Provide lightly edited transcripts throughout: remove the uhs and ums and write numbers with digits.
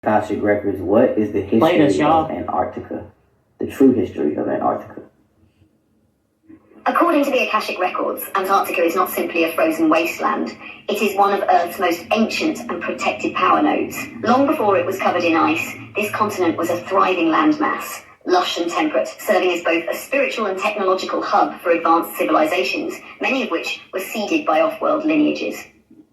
Akashic Records, what is the history of Antarctica? The true history of Antarctica. According to the Akashic Records, Antarctica is not simply a frozen wasteland. It is one of Earth's most ancient and protected power nodes. Long before it was covered in ice, this continent was a thriving landmass, lush and temperate, serving as both a spiritual and technological hub for advanced civilizations, many of which were seeded by off-world lineages.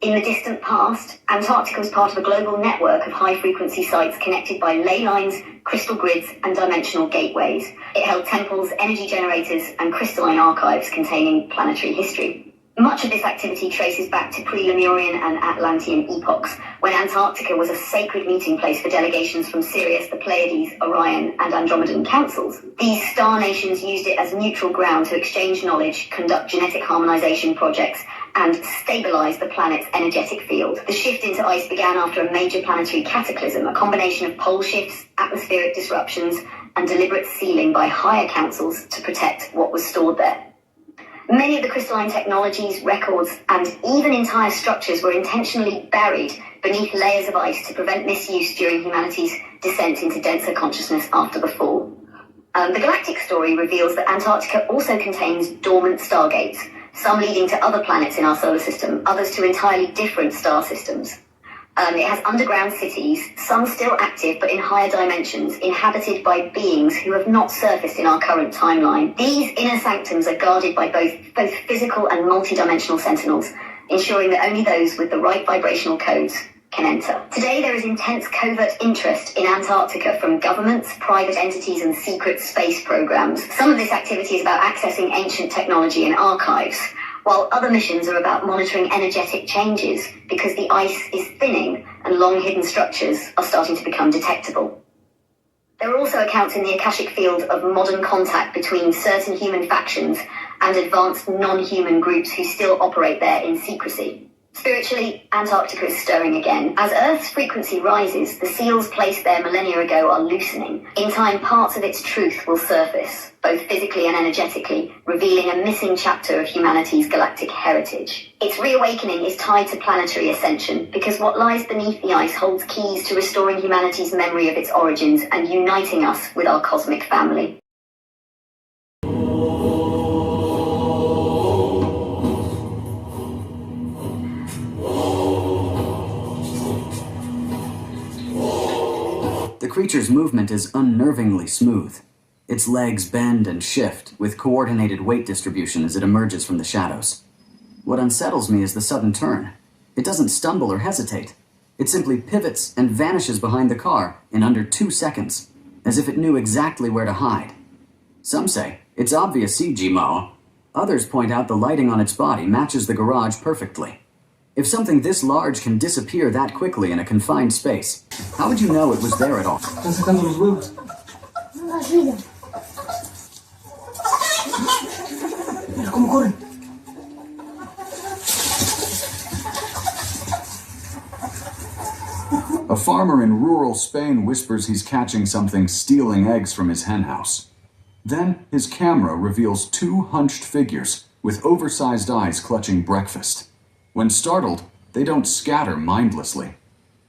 In the distant past, Antarctica was part of a global network of high-frequency sites connected by ley lines, crystal grids, and dimensional gateways. It held temples, energy generators, and crystalline archives containing planetary history. Much of this activity traces back to pre-Lemurian and Atlantean epochs, when Antarctica was a sacred meeting place for delegations from Sirius, the Pleiades, Orion, and Andromedan councils. These star nations used it as neutral ground to exchange knowledge, conduct genetic harmonization projects, and stabilize the planet's energetic field. The shift into ice began after a major planetary cataclysm, a combination of pole shifts, atmospheric disruptions, and deliberate sealing by higher councils to protect what was stored there. Many of the crystalline technologies, records, and even entire structures were intentionally buried beneath layers of ice to prevent misuse during humanity's descent into denser consciousness after the fall. The galactic story reveals that Antarctica also contains dormant stargates, some leading to other planets in our solar system, others to entirely different star systems. It has underground cities, some still active but in higher dimensions, inhabited by beings who have not surfaced in our current timeline. These inner sanctums are guarded by both physical and multidimensional sentinels, ensuring that only those with the right vibrational codes can enter. Today there is intense covert interest in Antarctica from governments, private entities, and secret space programs. Some of this activity is about accessing ancient technology and archives, while other missions are about monitoring energetic changes because the ice is thinning and long-hidden structures are starting to become detectable. There are also accounts in the Akashic field of modern contact between certain human factions and advanced non-human groups who still operate there in secrecy. Spiritually, Antarctica is stirring again. As Earth's frequency rises, the seals placed there millennia ago are loosening. In time, parts of its truth will surface, both physically and energetically, revealing a missing chapter of humanity's galactic heritage. Its reawakening is tied to planetary ascension, because what lies beneath the ice holds keys to restoring humanity's memory of its origins and uniting us with our cosmic family. The creature's movement is unnervingly smooth. Its legs bend and shift with coordinated weight distribution as it emerges from the shadows. What unsettles me is the sudden turn. It doesn't stumble or hesitate. It simply pivots and vanishes behind the car in under 2 seconds, as if it knew exactly where to hide. Some say it's obvious CG Mo. Others point out the lighting on its body matches the garage perfectly. If something this large can disappear that quickly in a confined space, how would you know it was there at all? Están sacando los huevos. Mira cómo corren. A farmer in rural Spain whispers he's catching something stealing eggs from his henhouse. Then his camera reveals 2 hunched figures with oversized eyes clutching breakfast. When startled, they don't scatter mindlessly.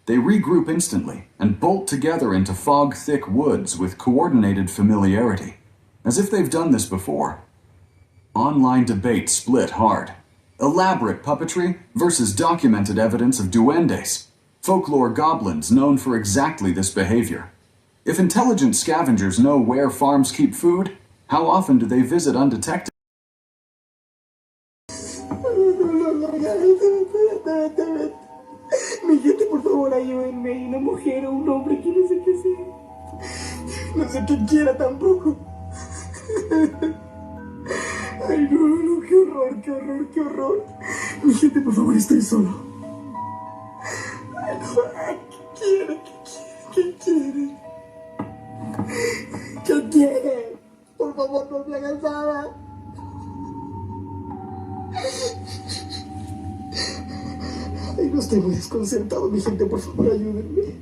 They regroup instantly and bolt together into fog-thick woods with coordinated familiarity, as if they've done this before. Online debate split hard. Elaborate puppetry versus documented evidence of duendes, folklore goblins known for exactly this behavior. If intelligent scavengers know where farms keep food, how often do they visit undetected? Mi gente, por favor, ayúdenme. Una mujer o un hombre que no sé qué sea. No sé qué quiera tampoco. Ay, no, qué horror, qué horror, qué horror. Mi gente, por favor, estoy solo. Ay, no, ¿qué quiere? ¿Qué quiere? Por favor, no me hagas nada. Ay, no, estoy muy desconcertado, mi gente, por favor, ayúdenme.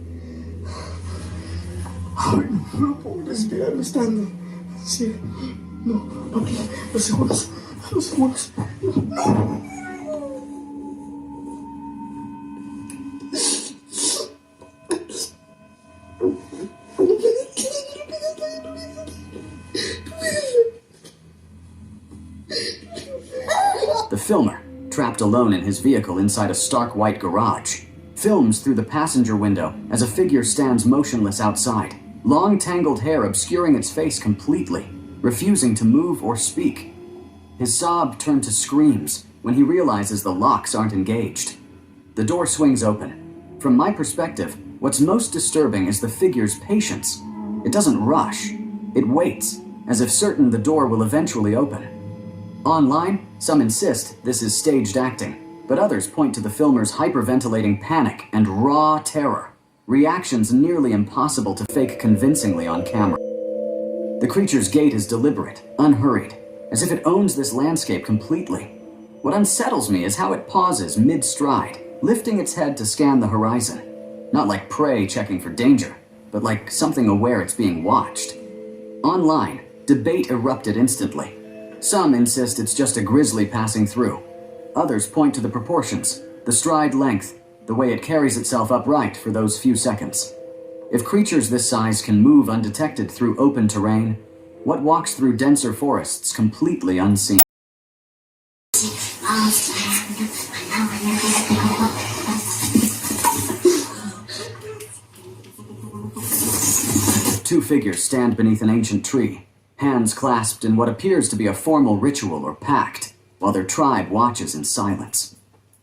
Ay, no puedo respirar, me está dando. Sí, no, los segundos. No. trapped alone in his vehicle inside a stark white garage, films through the passenger window as a figure stands motionless outside, long tangled hair obscuring its face completely, refusing to move or speak. His sob turned to screams when he realizes the locks aren't engaged. The door swings open. From my perspective, what's most disturbing is the figure's patience. It doesn't rush. It waits, as if certain the door will eventually open. Online, some insist this is staged acting, but others point to the filmer's hyperventilating panic and raw terror, reactions nearly impossible to fake convincingly on camera. The creature's gait is deliberate, unhurried, as if it owns this landscape completely. What unsettles me is how it pauses mid-stride, lifting its head to scan the horizon. Not like prey checking for danger, but like something aware it's being watched. Online, debate erupted instantly. Some insist it's just a grizzly passing through. Others point to the proportions, the stride length, the way it carries itself upright for those few seconds. If creatures this size can move undetected through open terrain, what walks through denser forests completely unseen? Two figures stand beneath an ancient tree, hands clasped in what appears to be a formal ritual or pact, while their tribe watches in silence.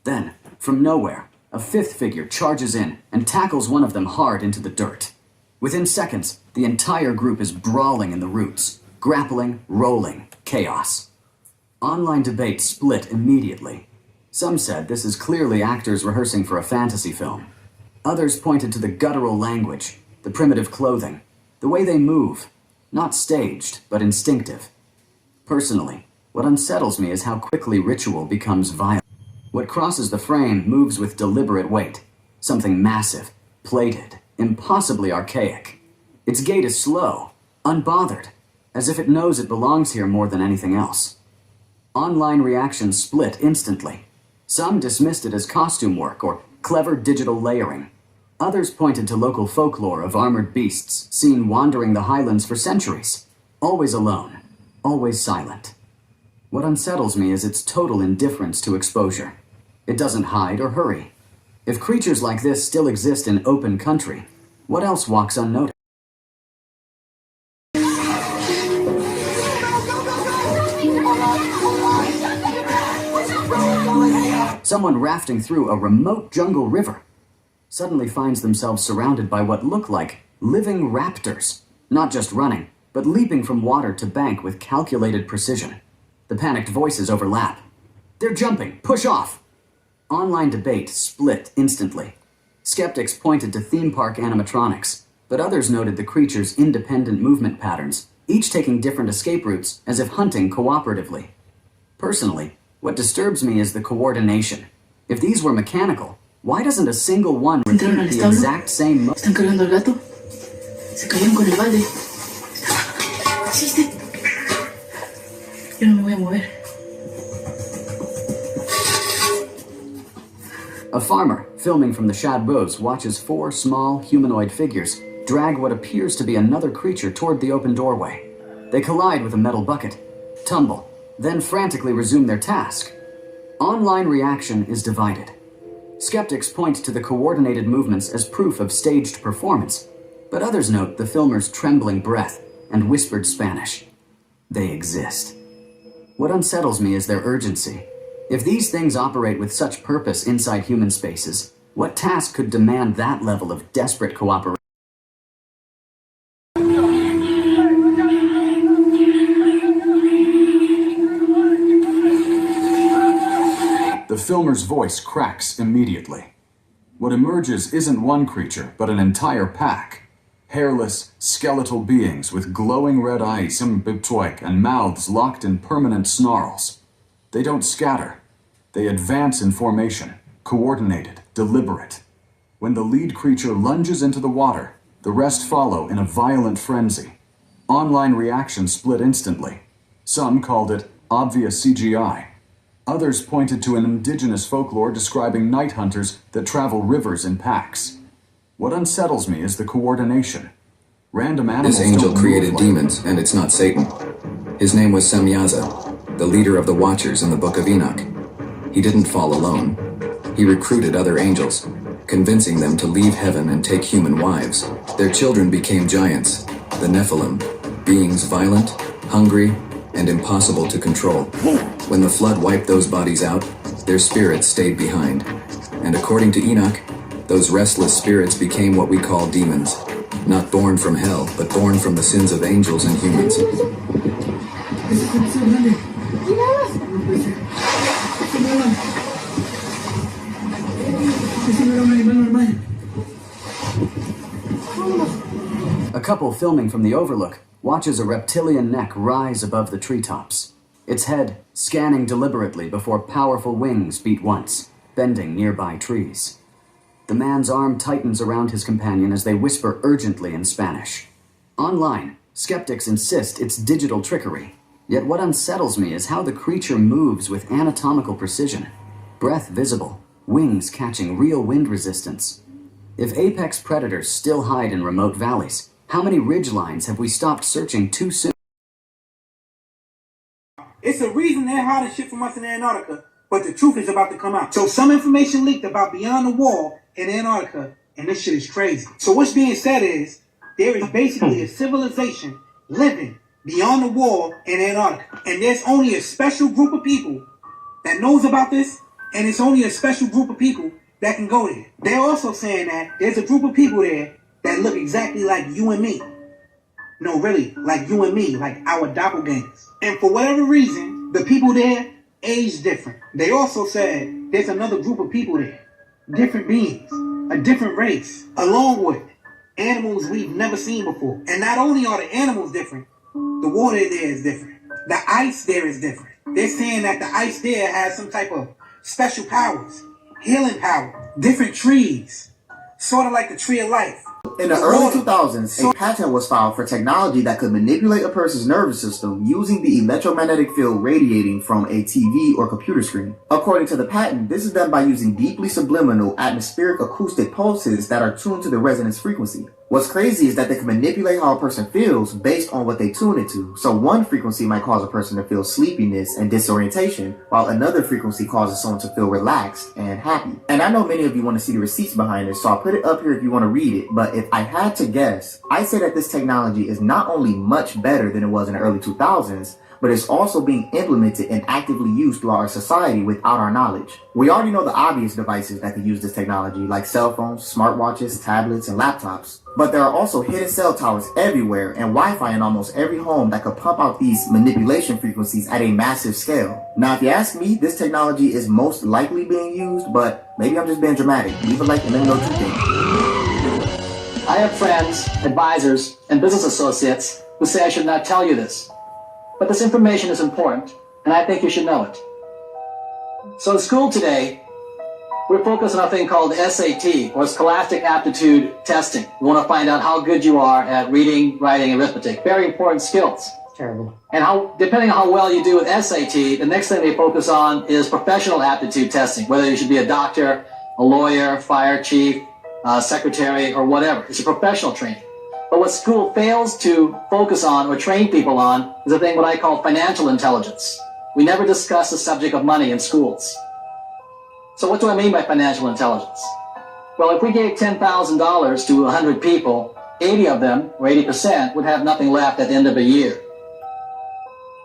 Then, from nowhere, a fifth figure charges in and tackles one of them hard into the dirt. Within seconds, the entire group is brawling in the roots, grappling, rolling, chaos. Online debate split immediately. Some said this is clearly actors rehearsing for a fantasy film. Others pointed to the guttural language, the primitive clothing, the way they move, not staged, but instinctive. Personally, what unsettles me is how quickly ritual becomes violent. What crosses the frame moves with deliberate weight, something massive, plated, impossibly archaic. Its gait is slow, unbothered, as if it knows it belongs here more than anything else. Online reactions split instantly. Some dismissed it as costume work or clever digital layering. Others pointed to local folklore of armored beasts seen wandering the highlands for centuries, always alone, always silent. What unsettles me is its total indifference to exposure. It doesn't hide or hurry. If creatures like this still exist in open country, what else walks unnoticed? Someone rafting through a remote jungle river suddenly finds themselves surrounded by what look like living raptors, not just running, but leaping from water to bank with calculated precision. The panicked voices overlap. They're jumping! Push off! Online debate split instantly. Skeptics pointed to theme park animatronics, but others noted the creature's independent movement patterns, each taking different escape routes as if hunting cooperatively. Personally, what disturbs me is the coordination. If these were mechanical, why doesn't a single one repeat the exact same motion? Están cargando al gato. Se cayeron con el balde. Existe. Yo no me voy a mover. A farmer, filming from the shadows, watches four small, humanoid figures drag what appears to be another creature toward the open doorway. They collide with a metal bucket, tumble, then frantically resume their task. Online reaction is divided. Skeptics point to the coordinated movements as proof of staged performance, but others note the filmer's trembling breath and whispered Spanish. They exist. What unsettles me is their urgency. If these things operate with such purpose inside human spaces, what task could demand that level of desperate cooperation? The filmer's voice cracks immediately. What emerges isn't one creature, but an entire pack. Hairless, skeletal beings with glowing red eyes and mouths locked in permanent snarls. They don't scatter. They advance in formation, coordinated, deliberate. When the lead creature lunges into the water, the rest follow in a violent frenzy. Online reactions split instantly. Some called it obvious CGI. Others pointed to an indigenous folklore describing night hunters that travel rivers in packs. What unsettles me is the coordination. Random animals This angel don't move created like demons, and it's not Satan. His name was Semyaza, the leader of the Watchers in the Book of Enoch. He didn't fall alone. He recruited other angels, convincing them to leave heaven and take human wives. Their children became giants, the Nephilim, beings violent, hungry, and impossible to control. When the flood wiped those bodies out, their spirits stayed behind. And according to Enoch, those restless spirits became what we call demons, not born from hell, but born from the sins of angels and humans. A couple filming from the overlook watches a reptilian neck rise above the treetops, its head scanning deliberately before powerful wings beat once, bending nearby trees. The man's arm tightens around his companion as they whisper urgently in Spanish. Online, skeptics insist it's digital trickery. Yet what unsettles me is how the creature moves with anatomical precision. Breath visible, wings catching real wind resistance. If apex predators still hide in remote valleys, how many ridgelines have we stopped searching too soon? It's a reason they're hiding shit from us in Antarctica, but the truth is about to come out. So some information leaked about Beyond the Wall in Antarctica, and this shit is crazy. So what's being said is, there is basically a civilization living beyond the wall in Antarctica. And there's only a special group of people that knows about this, and it's only a special group of people that can go there. They're also saying that there's a group of people there that look exactly like you and me. No, really, like you and me, like our doppelgangers. And for whatever reason, the people there age different. They also said there's another group of people there, different beings, a different race, along with animals we've never seen before. And not only are the animals different, the water there is different. The ice there is different. They're saying that the ice there has some type of special powers, healing power, different trees, sort of like the tree of life. In the early 2000s, a patent was filed for technology that could manipulate a person's nervous system using the electromagnetic field radiating from a TV or computer screen. According to the patent, this is done by using deeply subliminal atmospheric acoustic pulses that are tuned to the resonance frequency. What's crazy is that they can manipulate how a person feels based on what they tune it to. So one frequency might cause a person to feel sleepiness and disorientation, while another frequency causes someone to feel relaxed and happy. And I know many of you want to see the receipts behind this, so I'll put it up here if you want to read it. But if I had to guess, I'd say that this technology is not only much better than it was in the early 2000s, but it's also being implemented and actively used throughout our society without our knowledge. We already know the obvious devices that can use this technology, like cell phones, smartwatches, tablets, and laptops. But there are also hidden cell towers everywhere and Wi-Fi in almost every home that could pump out these manipulation frequencies at a massive scale. Now, if you ask me, this technology is most likely being used, but maybe I'm just being dramatic. Leave a like and let me know what you think. I have friends, advisors, and business associates who say I should not tell you this. But this information is important, and I think you should know it. So in school today, we're focused on a thing called SAT, or Scholastic Aptitude Testing. We want to find out how good you are at reading, writing, and arithmetic. Very important skills. Terrible. And depending on how well you do with SAT, the next thing they focus on is professional aptitude testing, whether you should be a doctor, a lawyer, fire chief, secretary, or whatever. It's a professional training. But what school fails to focus on or train people on is a thing what I call financial intelligence. We never discuss the subject of money in schools. So what do I mean by financial intelligence? Well, if we gave $10,000 to 100 people, 80 of them, or 80%, would have nothing left at the end of a year.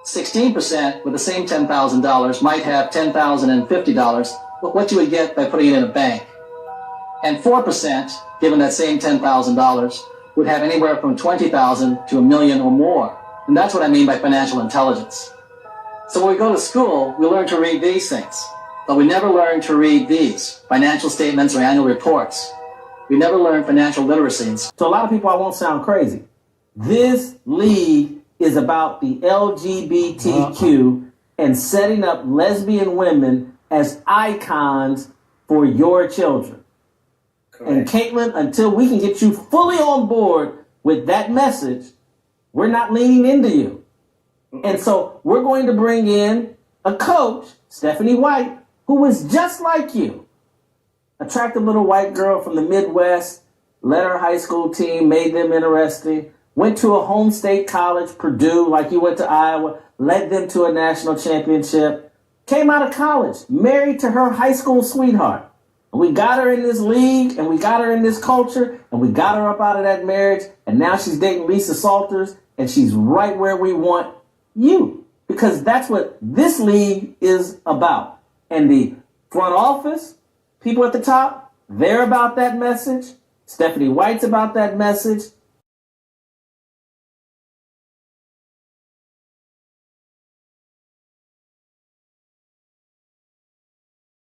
16% with the same $10,000 might have $10,050, what you would get by putting it in a bank. And 4%, given that same $10,000, would have anywhere from 20,000 to $1 million or more. And that's what I mean by financial intelligence. So when we go to school, we learn to read these things, but we never learn to read these, financial statements or annual reports. We never learn financial literacy. So a lot of people, I won't sound crazy. This league is about the LGBTQ and setting up lesbian women as icons for your children. Correct. And Caitlin, until we can get you fully on board with that message, we're not leaning into you. And so we're going to bring in a coach, Stephanie White, who is just like you. Attractive little white girl from the Midwest, led her high school team, made them interesting, went to a home state college, Purdue, like you went to Iowa, led them to a national championship. came out of college, married to her high school sweetheart. And we got her in this league, and we got her in this culture, and we got her up out of that marriage, and now she's dating Lisa Salters, and she's right where we want you. Because that's what this league is about. And the front office, people at the top, they're about that message. Stephanie White's about that message.